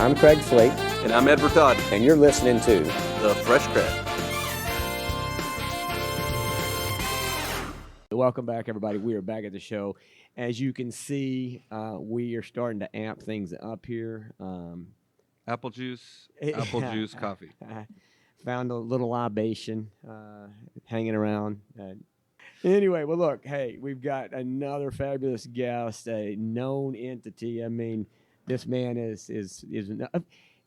I'm Craig Slate. And I'm Edward Todd. And you're listening to The Fresh CrEd. Welcome back, everybody. We are back at the show. As you can see, we are starting to amp things up here. Apple juice, coffee. Found a little libation hanging around. Anyway, well, look, hey, we've got another fabulous guest, a known entity. I mean, this man is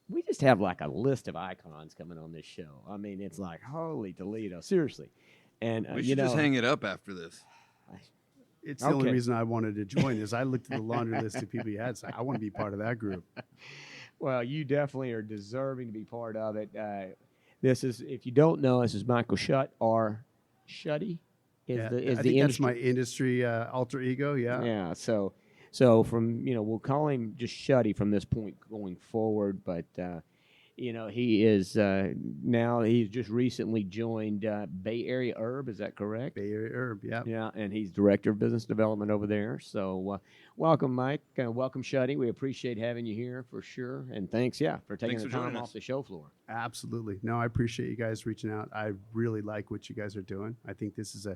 we just have like a list of icons coming on this show. I mean, it's like, holy Toledo, seriously. And we should just hang it up after this. It's the only reason I wanted to join is I looked at the laundry list of people you had. So I want to be part of that group. Well, you definitely are deserving to be part of it. This is, if you don't know, this is Michael Schutt, or Schutty. I think that's my industry alter ego. Yeah. Yeah. So from, we'll call him just Schutty from this point going forward. But, he is now he's just recently joined Bay Area Herb. Is that correct? Bay Area Herb. Yeah. Yeah. And he's director of business development over there. So welcome, Mike. Welcome, Schutty. We appreciate having you here for sure. And thanks for taking the time off the show floor. Absolutely. No, I appreciate you guys reaching out. I really like what you guys are doing. I think this is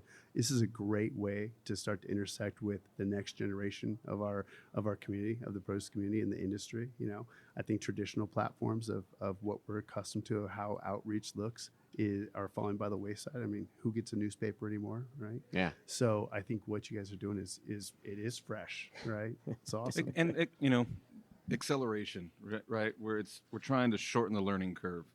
a great way to start to intersect with the next generation of our community, of the produce community and the industry. I think traditional platforms of what we're accustomed to, how outreach looks, are falling by the wayside. I mean, who gets a newspaper anymore, right? Yeah. So I think what you guys are doing is fresh, right? It's awesome. And acceleration, right? Where we're trying to shorten the learning curve.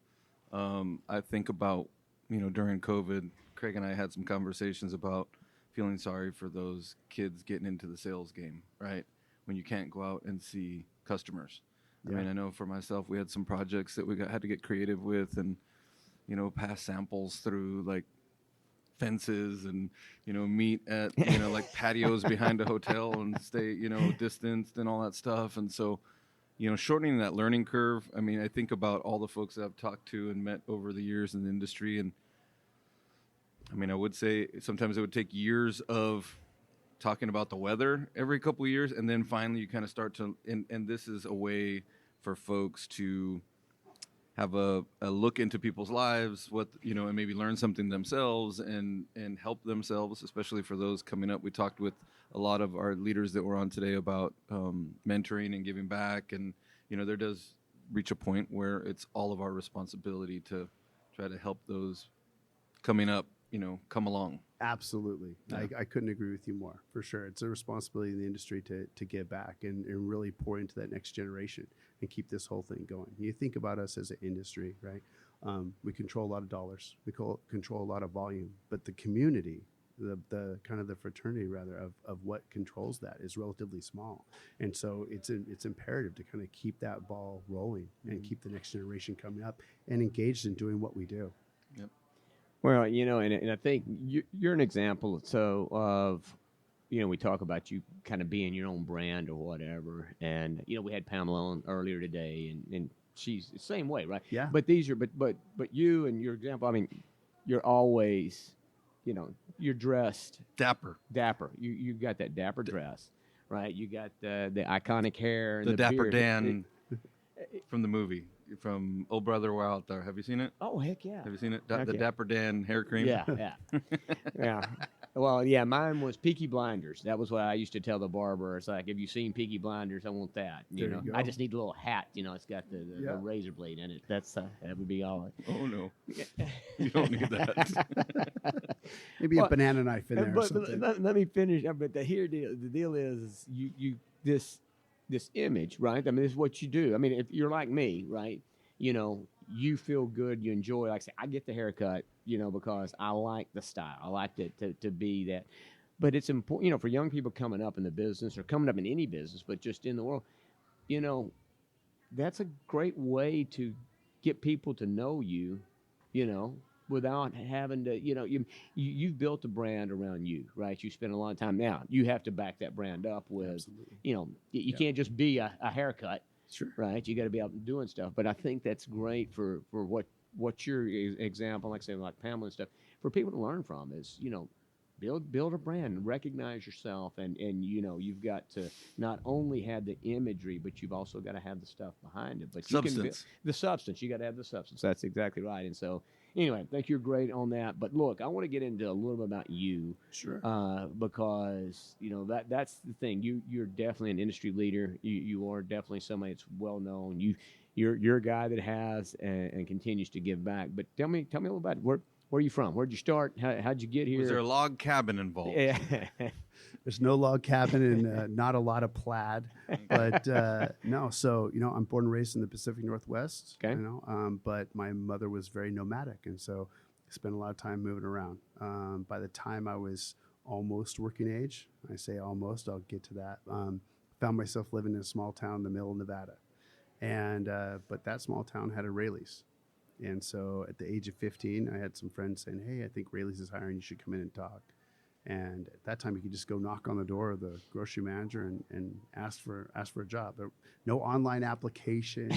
I think about, during COVID, Craig and I had some conversations about feeling sorry for those kids getting into the sales game, right? When you can't go out and see customers. Yeah. I mean, I know for myself, we had some projects that had to get creative with and, pass samples through like fences and, meet at, like patios behind a hotel and stay, distanced and all that stuff. And so, shortening that learning curve. I mean, I think about all the folks that I've talked to and met over the years in the industry. And I mean, I would say sometimes it would take years of talking about the weather every couple of years. And then finally you kind of start to, and this is a way for folks to have a look into people's lives, and maybe learn something themselves and help themselves, especially for those coming up. We talked with a lot of our leaders that were on today about mentoring and giving back. And, there does reach a point where it's all of our responsibility to try to help those coming up, come along. Absolutely. Yeah. I couldn't agree with you more, for sure. It's a responsibility in the industry to give back and really pour into that next generation and keep this whole thing going. You think about us as an industry, right? We control a lot of dollars. We control a lot of volume, but the community, the kind of the fraternity rather of what controls that is relatively small. And so it's imperative to kind of keep that ball rolling and keep the next generation coming up and engaged in doing what we do. Yep. Well, and I think you're an example of, we talk about you kind of being your own brand or whatever. And, we had Pamela on earlier today and she's the same way, right? Yeah. But these are, but you and your example, I mean, you're always, you're dressed. Dapper. You got that dapper dress, right? You got the iconic hair. And the Dapper beard. Dan from the movie. From Old Brother, We're Out There. Have you seen it? Oh, heck yeah. Have you seen it? The Dapper Dan hair cream? Yeah. Yeah. Well, yeah, mine was Peaky Blinders. That was what I used to tell the barber. It's like, have you seen Peaky Blinders? I want that. You go. I just need a little hat. It's got the razor blade in it. That would be all. Oh, no. You don't need that. Maybe a banana knife in there or something. Let me finish. But the deal is you this image, right? I mean, this is what you do. I mean, if you're like me, right? You feel good, you enjoy. Like I say, I get the haircut, because I like the style. I like to be that. But it's important, for young people coming up in the business or coming up in any business, but just in the world, that's a great way to get people to know you, without having to, you've built a brand around you, right? You spend a lot of time. Now you have to back that brand up with, Absolutely. You can't just be a haircut, sure, right? You got to be out doing stuff. But I think that's great for what your example, like say like Pamela and stuff, for people to learn from is, build a brand, recognize yourself, and you've got to not only have the imagery, but you've also got to have the stuff behind it. But you can Substance. the substance. You got to have the substance. That's exactly right. And so, anyway, I think you're great on that. But look, I want to get into a little bit about you, Sure. because that's the thing. You're definitely an industry leader. You are definitely somebody that's well known. You're a guy that has and continues to give back. But tell me a little about where are you from? Where'd you start? How'd you get here? Was there a log cabin involved? Yeah. There's no log cabin and not a lot of plaid, but no. So I'm born and raised in the Pacific Northwest. Okay. But my mother was very nomadic, and so I spent a lot of time moving around. By the time I was almost working age, I say almost, I'll get to that. Found myself living in a small town in the middle of Nevada, and but that small town had a Rayleigh's. And so at the age of 15, I had some friends saying, "Hey, I think Rayleigh's is hiring. You should come in and talk." And at that time, you could just go knock on the door of the grocery manager and ask for a job. No online application,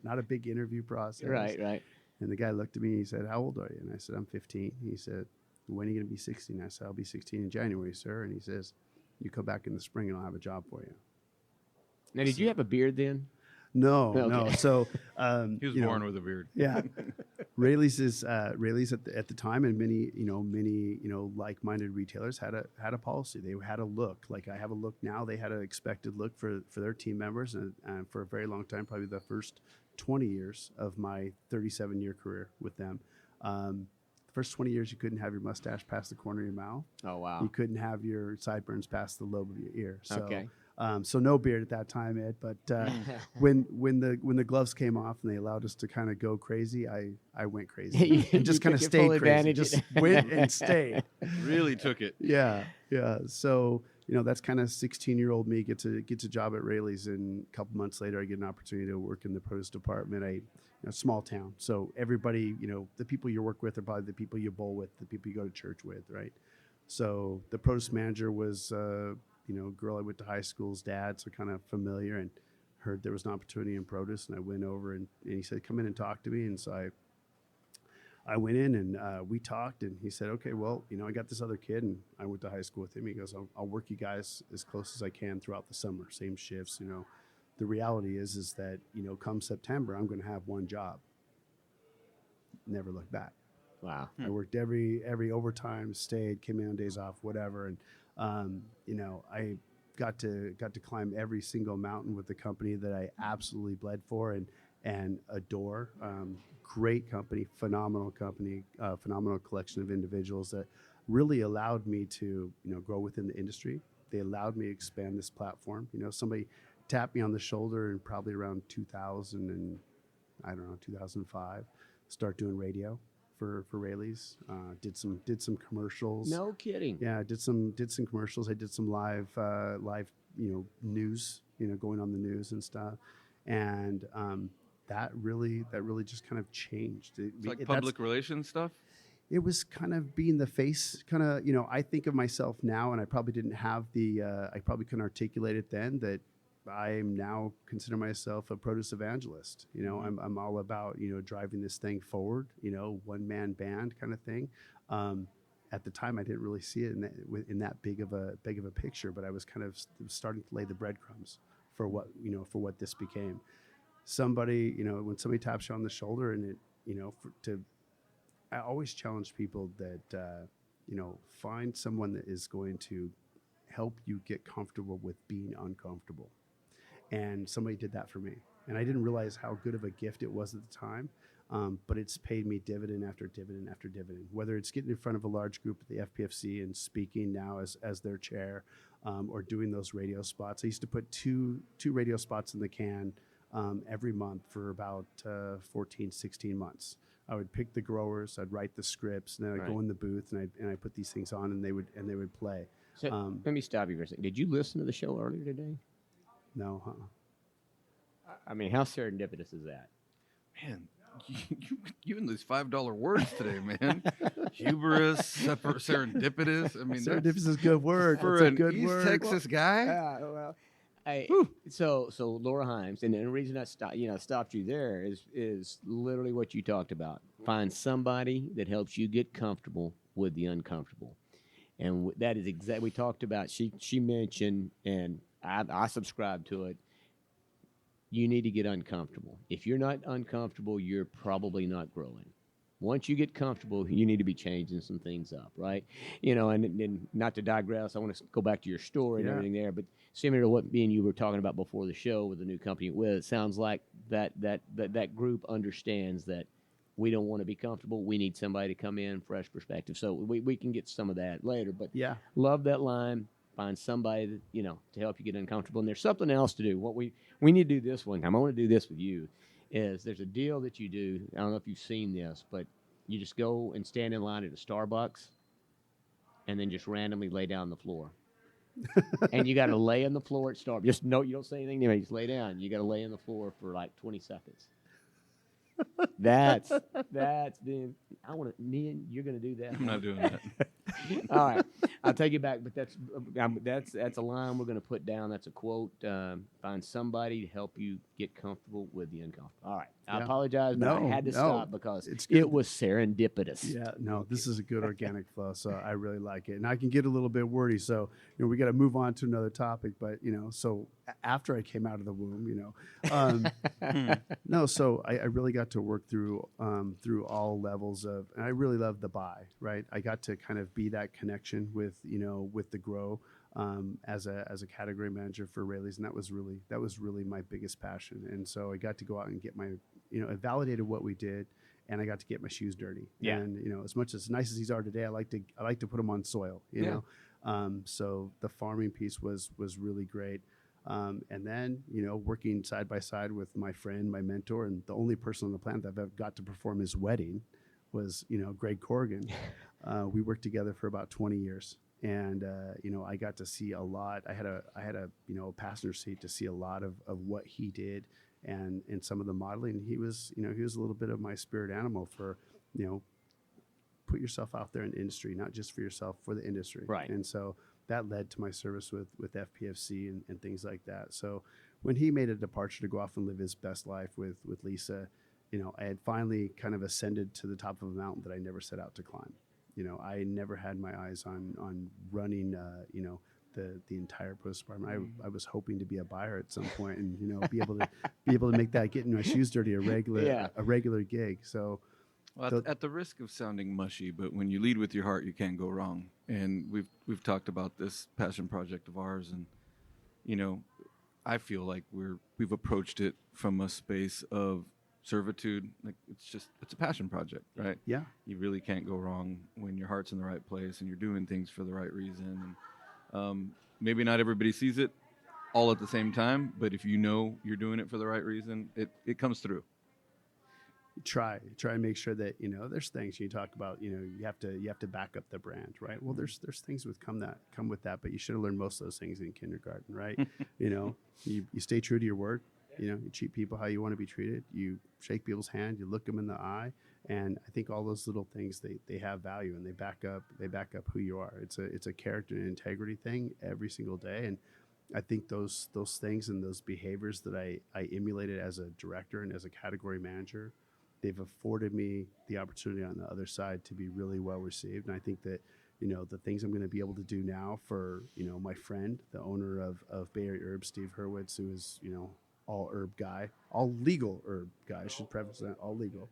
not a big interview process. Right. And the guy looked at me and he said, "How old are you?" And I said, "I'm 15." He said, "When are you going to be 16?" I said, "I'll be 16 in January, sir." And he says, "You come back in the spring and I'll have a job for you." Now, did you have a beard then? No. So He was born with a beard. Yeah, Rayleigh's at the time, and many like-minded retailers had a policy. They had a look. Like I have a look now. They had an expected look for their team members, and for a very long time, probably the first 20 years of my 37-year career with them. The first 20 years, you couldn't have your mustache past the corner of your mouth. Oh wow. You couldn't have your sideburns past the lobe of your ear. So, Okay. So no beard at that time, Ed. But when the gloves came off and they allowed us to kind of go crazy, I went crazy and just kind of stayed crazy. Just went and stayed. Really took it. Yeah. So that's kind of 16-year-old me gets a job at Rayleigh's, and a couple months later, I get an opportunity to work in the produce department. A small town, so everybody, the people you work with are probably the people you bowl with, the people you go to church with, right? So the produce manager was girl I went to high school's dad, so kind of familiar, and heard there was an opportunity in produce, and I went over and he said, "Come in and talk to me." And so I went in and we talked, and he said, "Okay, well, I got this other kid," and I went to high school with him. He goes, I'll work you guys as close as I can throughout the summer, same shifts. The reality is that come September, I'm going to have one job. Never look back. Wow. I worked every overtime, stayed, came in on days off, whatever, and I got to climb every single mountain with the company that I absolutely bled for and adore. Great company, phenomenal collection of individuals that really allowed me to grow within the industry. They allowed me to expand this platform. Somebody tapped me on the shoulder in probably around 2005, start doing radio for Rayleigh's. Did some commercials. No kidding. Yeah, I did some commercials. I did some live news, going on the news and stuff. And that really just kind of changed. It's like public relations stuff? It was kind of being the face, kind of, I think of myself now, and I probably didn't have I probably couldn't articulate it then, that I am now consider myself a produce evangelist. I'm all about, driving this thing forward, one man band kind of thing. At the time, I didn't really see it in that big of a picture, but I was kind of starting to lay the breadcrumbs for what this became. Somebody, when somebody taps you on the shoulder, and I always challenge people that, find someone that is going to help you get comfortable with being uncomfortable. And somebody did that for me. And I didn't realize how good of a gift it was at the time, but it's paid me dividend after dividend after dividend, whether it's getting in front of a large group at the FPFC and speaking now as their chair, or doing those radio spots. I used to put two radio spots in the can every month for about 14, 16 months. I would pick the growers, I'd write the scripts, and then I'd go in the booth and I put these things on, and they would play. So let me stop you for a second. Did you listen to the show earlier today? No, I mean, how serendipitous is that? Man, you and these $5 words today, man. Hubris, serendipitous. I mean, serendipitous is a good word. For That's an a good East word. Texas guy. Well, so Laura Himes, and the reason I stopped you there is literally what you talked about. Find somebody that helps you get comfortable with the uncomfortable. And that is exactly, we talked about, she mentioned, and I subscribe to it, you need to get uncomfortable. If you're not uncomfortable, you're probably not growing. Once you get comfortable, you need to be changing some things up, right? And not to digress, I want to go back to your story and Yeah. everything there, but similar to what me and you were talking about before the show with the new company with, it sounds like that group understands that we don't want to be comfortable. We need somebody to come in, fresh perspective. So we can get some of that later, but Yeah. love that line. Find somebody that, to help you get uncomfortable. And there's something else to do. What we need to do this one time, I want to do this with you, is there's a deal that you do. I don't know if you've seen this, but you just go and stand in line at a Starbucks and then just randomly lay down on the floor. And you got to lay on the floor at Starbucks. Just no, you don't say anything to anybody. Just lay down. You got to lay on the floor for like 20 seconds. That's been. I want to. Me and you're going to do that. I'm not doing that. All right, I'll take it back. But that's a line we're going to put down. That's a quote. Find somebody to help you get comfortable with the uncomfortable. All right, I Yeah. apologize, but I had to stop because it was serendipitous. Yeah, no, this is a good organic flow, so I really like it. And I can get a little bit wordy, so we got to move on to another topic. But so after I came out of the womb, no, so I really got to work through all levels of, and I really loved the buy. Right, I got to kind of be that connection with the grow. As a category manager for Rayleigh's, and that was really my biggest passion. And so I got to go out and get my, it validated what we did, and I got to get my shoes dirty. Yeah. And as much as nice as these are today, I like to put them on soil. So the farming piece was really great. And then working side by side with my friend, my mentor, and the only person on the planet that I've ever got to perform his wedding was Greg Corrigan. We worked together for about 20 years. And I got to see a lot. I had a passenger seat to see a lot of what he did, and some of the modeling. He was a little bit of my spirit animal for put yourself out there in the industry, not just for yourself, for the industry. Right. And so that led to my service with FPFC and things like that. So when he made a departure to go off and live his best life with Lisa, I had finally kind of ascended to the top of a mountain that I never set out to climb. I never had my eyes on running, the entire post department. I was hoping to be a buyer at some point and, be able to make that getting my shoes dirty a regular gig. So, well, at the risk of sounding mushy, but when you lead with your heart, you can't go wrong. And we've talked about this passion project of ours, and I feel like we've approached it from a space of servitude. Like it's a passion project, right? Yeah. You really can't go wrong when your heart's in the right place and you're doing things for the right reason. And maybe not everybody sees it all at the same time, but if you're doing it for the right reason, it comes through. Try and make sure that there's things you talk about. You have to back up the brand, right? Well, there's things come with that, but you should have learned most of those things in kindergarten, right? You stay true to your word. You treat people how you want to be treated. You shake people's hand. You look them in the eye, and I think all those little things they have value, and they back up who you are. It's a character and integrity thing every single day, and I think those things and those behaviors that I emulated as a director and as a category manager, they've afforded me the opportunity on the other side to be really well received. And I think that the things I'm going to be able to do now for my friend, the owner of Bay Area Herbs, Steve Hurwitz, who is all herb guy, all legal herb guy. I should preface that, all legal.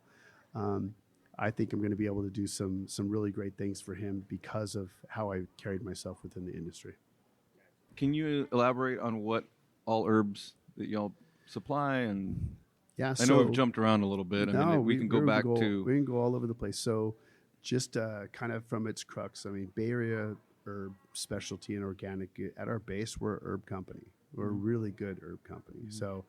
I think I'm going to be able to do some really great things for him because of how I carried myself within the industry. Can you elaborate on what all herbs that y'all supply? And yeah, I know we've jumped around a little bit. No, I mean, we can go back to. We can go all over the place. So just kind of from its crux, I mean, Bay Area herb specialty and organic, at our base, we're an herb company. We're a really good herb company. Mm-hmm. So,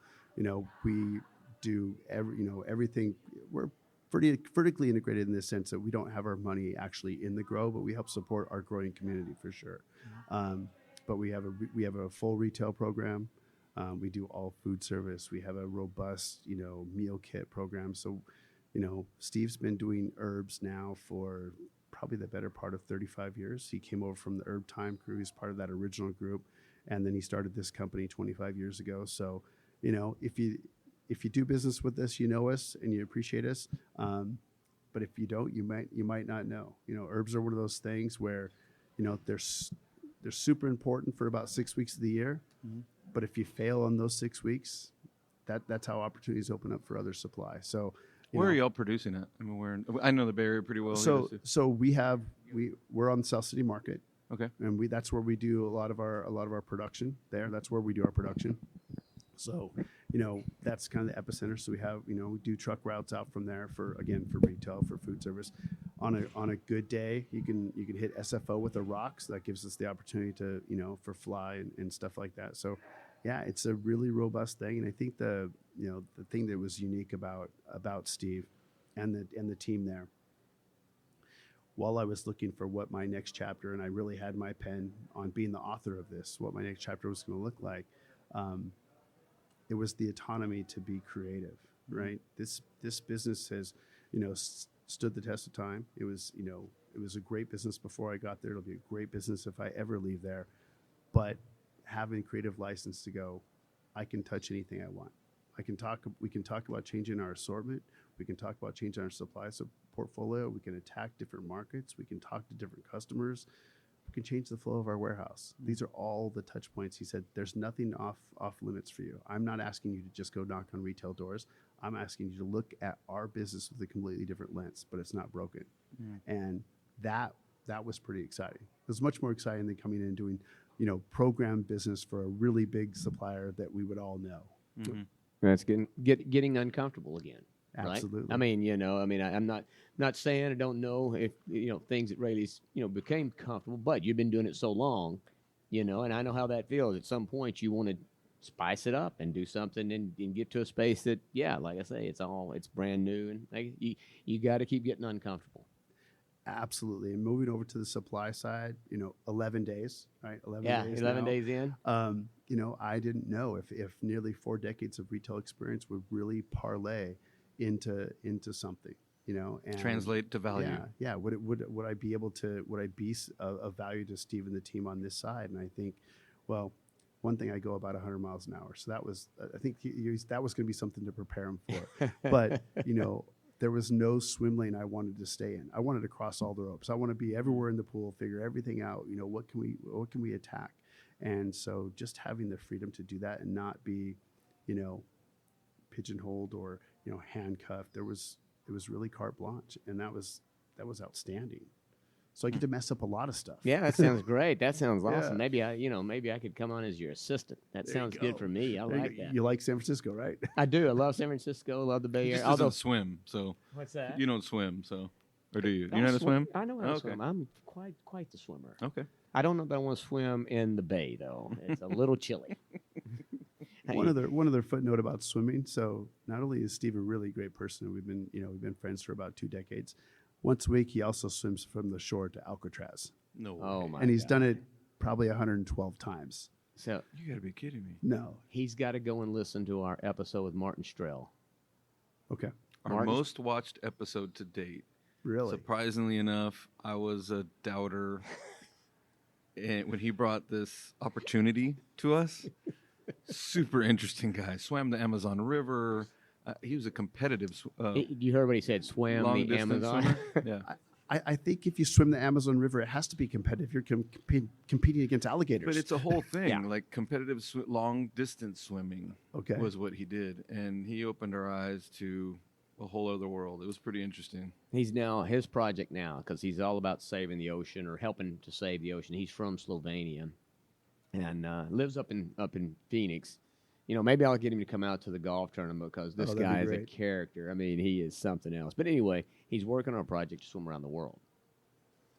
we do everything. We're pretty vertically integrated in the sense that we don't have our money actually in the grow, but we help support our growing community for sure. Mm-hmm. But we have a full retail program. We do all food service. We have a robust, meal kit program. So, Steve's been doing herbs now for probably the better part of 35 years. He came over from the Herb Time crew. He's part of that original group. And then he started this company 25 years ago. So, if you do business with us, you know us and you appreciate us. But if you don't, you might not know. Herbs are one of those things where, they're super important for about 6 weeks of the year. Mm-hmm. But if you fail on those 6 weeks, that's how opportunities open up for other supply. So Where are y'all producing at? I mean, I know the Bay Area pretty well. So we're on the South City market. Okay. And that's where we do a lot of our production there. That's where we do our production. So, that's kind of the epicenter. So we have, we do truck routes out from there for retail, for food service. On a good day, you can hit SFO with a rock. So that gives us the opportunity to, for fly and stuff like that. So yeah, it's a really robust thing. And I think the thing that was unique about Steve and the team there, while I was looking for what my next chapter, and I really had my pen on being the author of this, what my next chapter was going to look like, it was the autonomy to be creative, right? This business has, stood the test of time. It was a great business before I got there. It'll be a great business if I ever leave there. But having creative license to go, I can touch anything I want. We can talk about changing our assortment. We can talk about changing our supply portfolio. We can attack different markets. We can talk to different customers. We can change the flow of our warehouse. These are all the touch points. He said, there's nothing off limits for you. I'm not asking you to just go knock on retail doors. I'm asking you to look at our business with a completely different lens, but it's not broken. And that was pretty exciting. It was much more exciting than coming in and doing, program business for a really big supplier that we would all know. Mm-hmm. That's getting uncomfortable again. Absolutely. Right? I'm not saying I don't know if things at Rayleigh's became comfortable, but you've been doing it so long, and I know how that feels. At some point, you want to spice it up and do something and get to a space that, like I say, it's brand new, and you got to keep getting uncomfortable. Absolutely. And moving over to the supply side, 11 days, right? 11 days in. I didn't know if nearly 4 decades of retail experience would really parlay into something, and translate to value. Yeah. Would I be able to, would I be of value to Steve and the team on this side? And I think, well, one thing, I go about 100 miles an hour. So that was, I think that was going to be something to prepare him for. But, there was no swim lane I wanted to stay in. I wanted to cross all the ropes. I want to be everywhere in the pool, figure everything out. What can we attack? And so just having the freedom to do that and not be, pigeonholed or, handcuffed. It was really carte blanche, and that was outstanding. So I get to mess up a lot of stuff. Yeah, that sounds great. That sounds awesome. Yeah. Maybe I could come on as your assistant. That sounds good for me. I like that. You like San Francisco, right? I do. I love San Francisco. Love the Bay He Area. just doesn't swim, so. What's that? You don't swim, so. Or do you? I You know how to swim? I know how to Okay. swim. I'm quite the swimmer. Okay. I don't know that I want to swim in the bay though. It's a little chilly. One other footnote about swimming. So not only is Steve a really great person, we've been friends for about 2 decades. Once a week, he also swims from the shore to Alcatraz. No way. Oh my! And he's done it probably 112 times. So You got to be kidding me. No. he's got to go and listen to our episode with Martin Strell. Okay. Our Martin- most watched episode to date. Really? Surprisingly enough, I was a doubter. And when he brought this opportunity to us, super interesting guy. Swam the Amazon River. He was a competitive You heard what he said? Swam long the distance Amazon. swimmer. Yeah. I think if you swim the Amazon River, it has to be competitive. You're competing against alligators. But it's a whole thing. Yeah. Like competitive long distance swimming Okay. was what he did. And he opened our eyes to a whole other world. It was pretty interesting. He's now his project now because he's all about saving the ocean or helping to save the ocean. He's from Slovenia and lives up in Phoenix. Maybe I'll get him to come out to the golf tournament because this that'd be guy is a great. character. I mean, he is something else. But anyway, he's working on a project to swim around the world.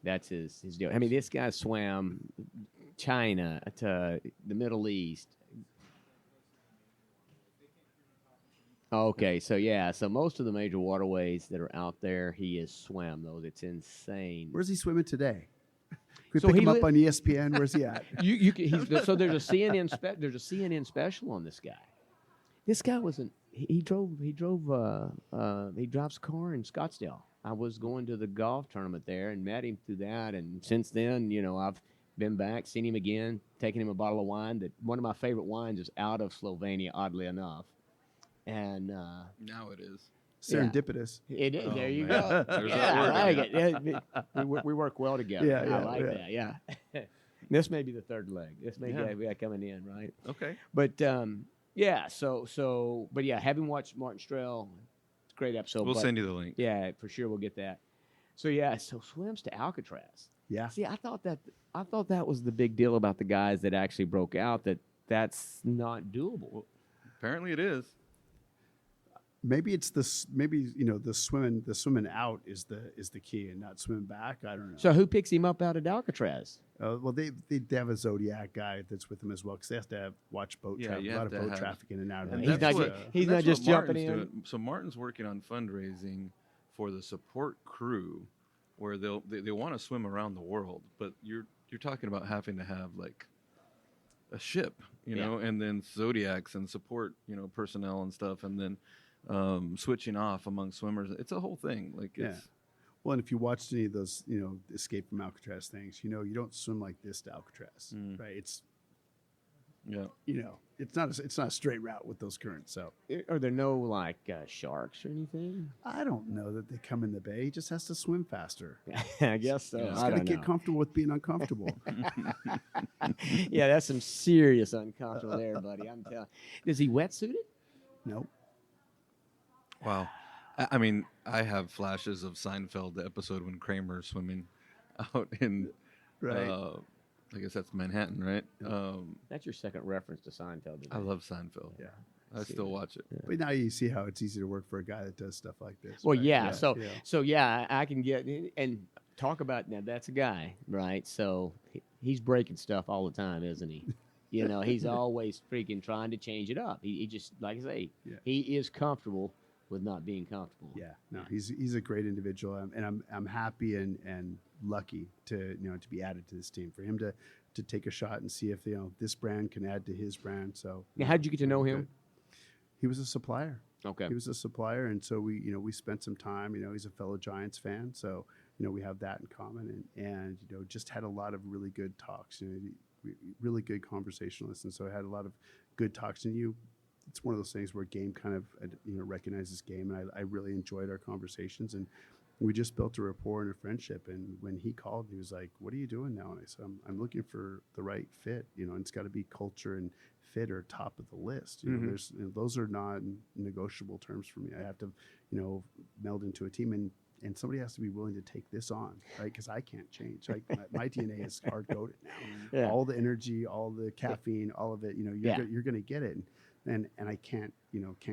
That's his deal. I mean, this guy swam China to the Middle East. Okay, so most of the major waterways that are out there, he has swam those. It's insane. Where's he swimming today? Could So we pick he him up li- on ESPN? Where's he at? So there's a CNN special on this guy. This guy he drives a car in Scottsdale. I was going to the golf tournament there and met him through that, and since then, I've been back, seen him again, taking him a bottle of wine. That one of my favorite wines is out of Slovenia, oddly enough, and Now it is. Serendipitous. It is. Oh, there you man. go. There's Yeah, that word I like again. it. We work well together. Yeah, I yeah, like yeah. that. Yeah. This may be the third leg. This may Yeah. be coming in, right? Okay. But yeah. But yeah, having watched Martin Strel, it's a great episode. We'll but, send you the link. Yeah, for sure, we'll get that. So yeah, so swims to Alcatraz. Yeah. See, I thought that was the big deal about the guys that actually broke out. That's not doable. Well, apparently it is. Maybe it's this. Maybe the swimming out is the key, and not swimming back. I don't know. So who picks him up out at Alcatraz? Well, they have a Zodiac guy that's with them as well, because they have to watch boat Yeah, traffic, you a lot have of to boat have- traffic in and out of And there. He's that's not what- ju- he's and not that's just what jumping Martin's in. doing. So Martin's working on fundraising for the support crew, where they want to swim around the world, but you're talking about having to have like a ship, and then Zodiacs and support, personnel and stuff, and then switching off among swimmers. It's a whole thing. Like it's Well, and if you watched any of those, Escape from Alcatraz things, you don't swim like this to Alcatraz, right? It's yeah. it's not a straight route with those currents. So Are there no like sharks or anything? I don't know that they come in the bay. He just has to swim faster. I guess so. Yeah. He's I got to don't get know. comfortable with being uncomfortable. Yeah, that's some serious uncomfortable there, buddy. I'm telling. Is he wetsuited? Nope. Wow. I mean, I have flashes of Seinfeld, the episode when Kramer's swimming out in, Right. I guess that's Manhattan, right? That's your second reference to Seinfeld. Today. I love Seinfeld. Yeah. I still watch it. But now you see how it's easy to work for a guy that does stuff like this. Well, right? yeah. So yeah, I can get and talk about now. That's a guy, right? So he's breaking stuff all the time, isn't he? He's always freaking trying to change it up. He just, like I say, he is comfortable with not being comfortable. Yeah, no, he's a great individual, and I'm happy and lucky to to be added to this team, for him to take a shot and see if this brand can add to his brand. So Now, how'd you get to know him? He was a supplier. Okay. He was a supplier, and so we spent some time. He's a fellow Giants fan, so we have that in common, and just had a lot of really good talks. Really good conversationalists, and so I had a lot of good talks. And it's one of those things where game kind of recognizes game, and I really enjoyed our conversations, and we just built a rapport and a friendship. And when he called, he was like, "What are you doing now?" And I said, "I'm looking for the right fit. And it's got to be culture and fit are top of the list. There's those are not negotiable terms for me. I have to meld into a team, and somebody has to be willing to take this on, right? Because I can't change. Like my DNA is hard coded now. Yeah. All the energy, all the caffeine, all of it. You're going to get it, and I can't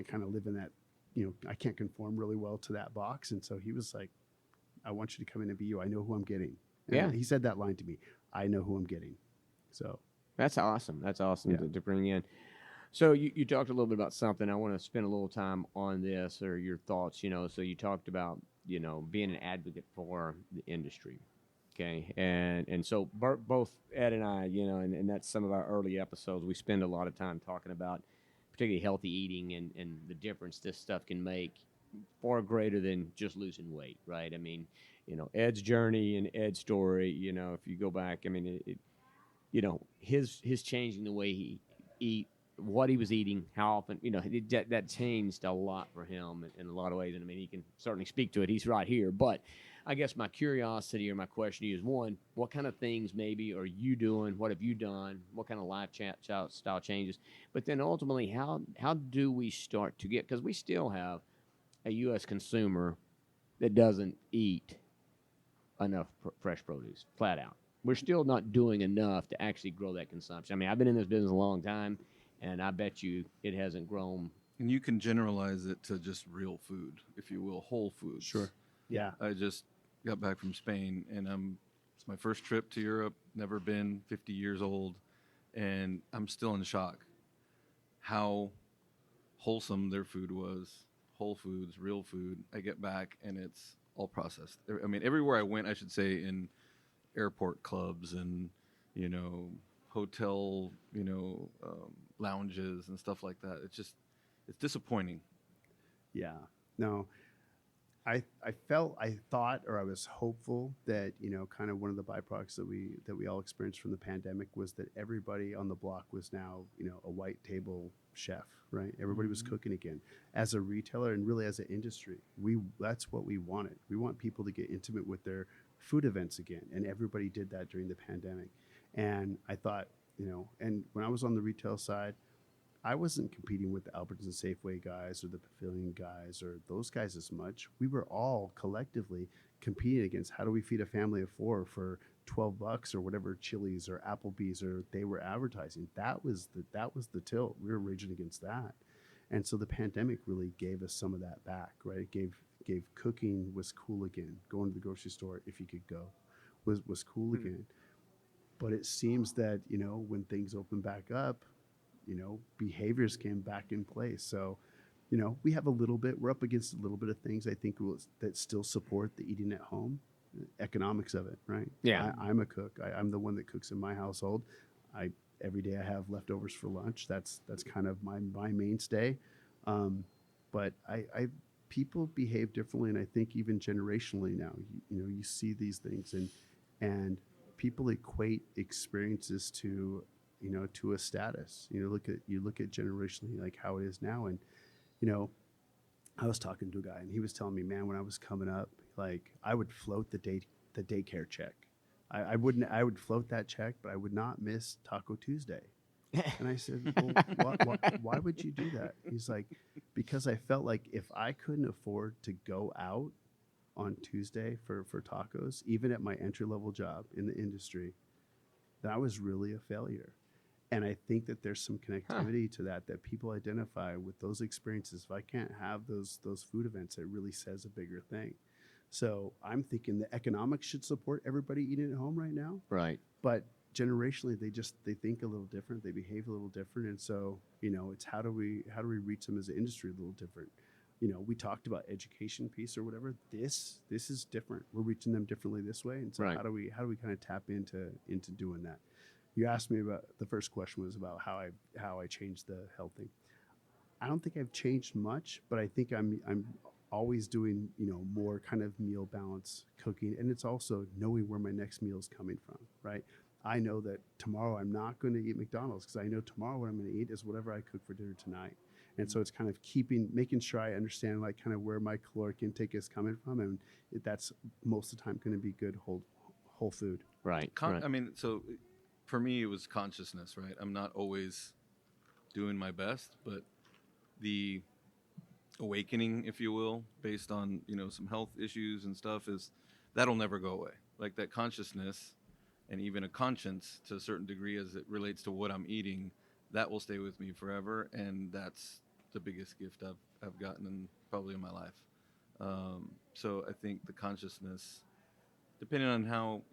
kind of live in that. I can't conform really well to that box. And so he was like, "I want you to come in and be you. I know who I'm getting." And Yeah. he said that line to me. I know who I'm getting. So That's awesome. That's awesome Yeah. to bring in. So you talked a little bit about something. I want to spend a little time on this, or your thoughts. So you talked about being an advocate for the industry. Okay, and so both Ed and I, and that's some of our early episodes. We spend a lot of time talking about particularly healthy eating and the difference this stuff can make, far greater than just losing weight, right? I mean, Ed's journey and Ed's story. If you go back, I mean, his changing the way he eat, what he was eating, how often, that changed a lot for him in a lot of ways. And I mean, he can certainly speak to it. He's right here. But I guess my curiosity or my question to you is, one, what kind of things maybe are you doing? What have you done? What kind of lifestyle changes? But then ultimately, how do we start to get, because we still have a U.S. consumer that doesn't eat enough fresh produce, flat out. We're still not doing enough to actually grow that consumption. I mean, I've been in this business a long time, and I bet you it hasn't grown. And you can generalize it to just real food, if you will, whole foods. Sure. Yeah. I just got back from Spain, and it's my first trip to Europe, never been, 50 years old, and I'm still in shock how wholesome their food was. Whole foods, real food. I get back, and it's all processed. I mean, everywhere I went, I should say, in airport clubs and, hotel, lounges and stuff like that. It's disappointing. Yeah. No, I thought, or I was hopeful that, kind of one of the byproducts that we all experienced from the pandemic was that everybody on the block was now, a white table chef, right? Everybody was cooking again. As a retailer and really as an industry, that's what we wanted. We want people to get intimate with their food events again, and everybody did that during the pandemic. And I thought, and when I was on the retail side, I wasn't competing with the Albertsons Safeway guys or the Pavilion guys or those guys as much. We were all collectively competing against how do we feed a family of four for $12 or whatever Chili's or Applebee's or they were advertising. That was the tilt. We were raging against that. And so the pandemic really gave us some of that back, right? It gave cooking was cool again. Going to the grocery store, if you could go, was cool again. But it seems that, when things open back up, behaviors came back in place. So, we have we're up against a little bit of things I think that still support the eating at home, economics of it, right? Yeah. I'm a cook. I'm the one that cooks in my household. Every day I have leftovers for lunch. That's kind of my mainstay. But people behave differently, and I think even generationally now, you see these things, and people equate experiences to to a status. You look at generationally like how it is now, and I was talking to a guy, and he was telling me, man, when I was coming up, like I would float the daycare check. I would float that check, but I would not miss Taco Tuesday. And I said, well, why would you do that? He's like, because I felt like if I couldn't afford to go out on Tuesday for tacos, even at my entry-level job in the industry, that was really a failure. And I think that there's some connectivity to that people identify with those experiences. If I can't have those food events, it really says a bigger thing. So I'm thinking the economics should support everybody eating at home right now. Right. But generationally, they think a little different. They behave a little different. And so, it's how do we reach them as an industry a little different? We talked about education piece or whatever. This is different. We're reaching them differently this way. And so Right. how do we kind of tap into doing that? You asked me about, the first question was about how I changed the health thing. I don't think I've changed much, but I think I'm always doing, more kind of meal balance cooking. And it's also knowing where my next meal is coming from, right? I know that tomorrow I'm not going to eat McDonald's because I know tomorrow what I'm going to eat is whatever I cook for dinner tonight. And so it's kind of making sure I understand like kind of where my caloric intake is coming from. And that's most of the time going to be good whole food. Right. I mean, so for me, it was consciousness, right? I'm not always doing my best, but the awakening, if you will, based on, some health issues and stuff that'll never go away. Like that consciousness and even a conscience to a certain degree as it relates to what I'm eating, that will stay with me forever. And that's the biggest gift I've gotten probably in my life. So I think the consciousness, depending on how,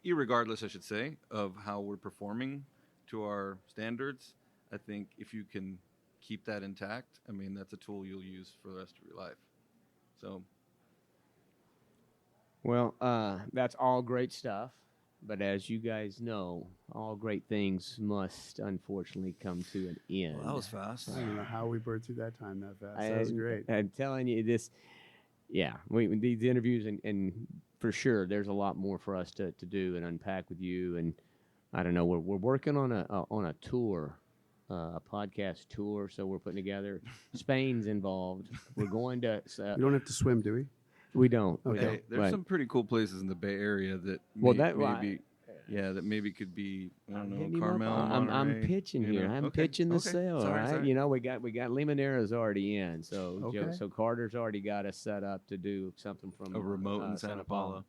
irregardless, I should say, of how we're performing to our standards, I think if you can keep that intact, I mean, that's a tool you'll use for the rest of your life. So. Well, that's all great stuff. But as you guys know, all great things must unfortunately come to an end. Well, that was fast. I don't know how we burned through that time that fast. That was great. I'm telling you this. Yeah, these interviews and for sure, there's a lot more for us to do and unpack with you. And I don't know, we're working on a tour, a podcast tour. So we're putting together. Spain's involved. We're going to. We don't have to swim, do we? We don't. Okay. We don't. There's some pretty cool places in the Bay Area that that maybe could be, I don't know, Carmel. I'm pitching here. I'm pitching the sale. Sorry, right? sorry. We got Limoneira's already in. So Okay. so Carter's already got us set up to do something from A remote in Santa Paula.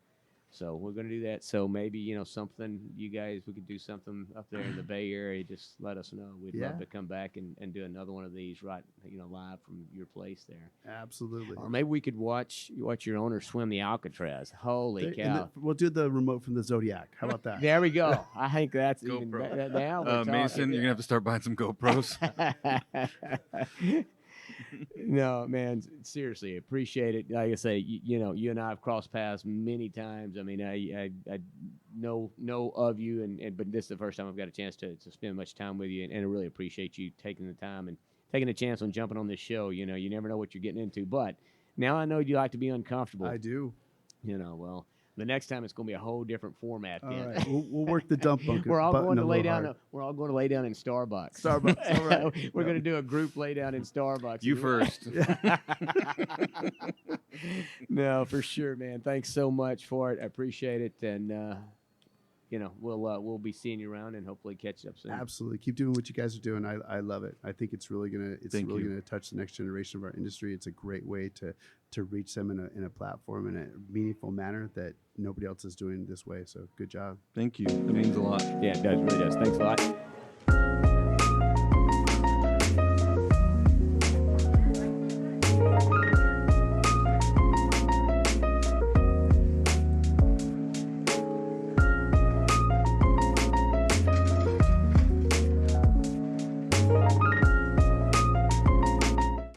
So we're going to do that. So maybe, something, you guys, we could do something up there in the Bay Area. Just let us know. We'd love to come back and do another one of these live from your place there. Absolutely. Or maybe we could watch your owner swim the Alcatraz. Holy cow. We'll do the remote from the Zodiac. How about that? There we go. I think that's GoPro. even now we're Mason, you're going to have to start buying some GoPros. No, man, seriously, appreciate it. Like I say, you and I have crossed paths many times. I mean, I know of you, but this is the first time I've got a chance to spend much time with you, and I really appreciate you taking the time and taking a chance on jumping on this show. You never know what you're getting into, but Now I know you like to be uncomfortable. I do. Well, the next time it's going to be a whole different format. All then. right, we'll work the dump bucket. We're all button going a to lay little down. hard. We're all going to lay down in Starbucks. Starbucks. All right. We're going to do a group lay down in Starbucks. You first. No, for sure, man. Thanks so much for it. I appreciate it, and we'll be seeing you around and hopefully catch up soon. Absolutely. Keep doing what you guys are doing. I love it. I think it's really Thank you. gonna touch the next generation of our industry. It's a great way to reach them in a platform in a meaningful manner that nobody else is doing this way. So good job. Thank you. That means a lot. Yeah, it does. Really does. Thanks a lot.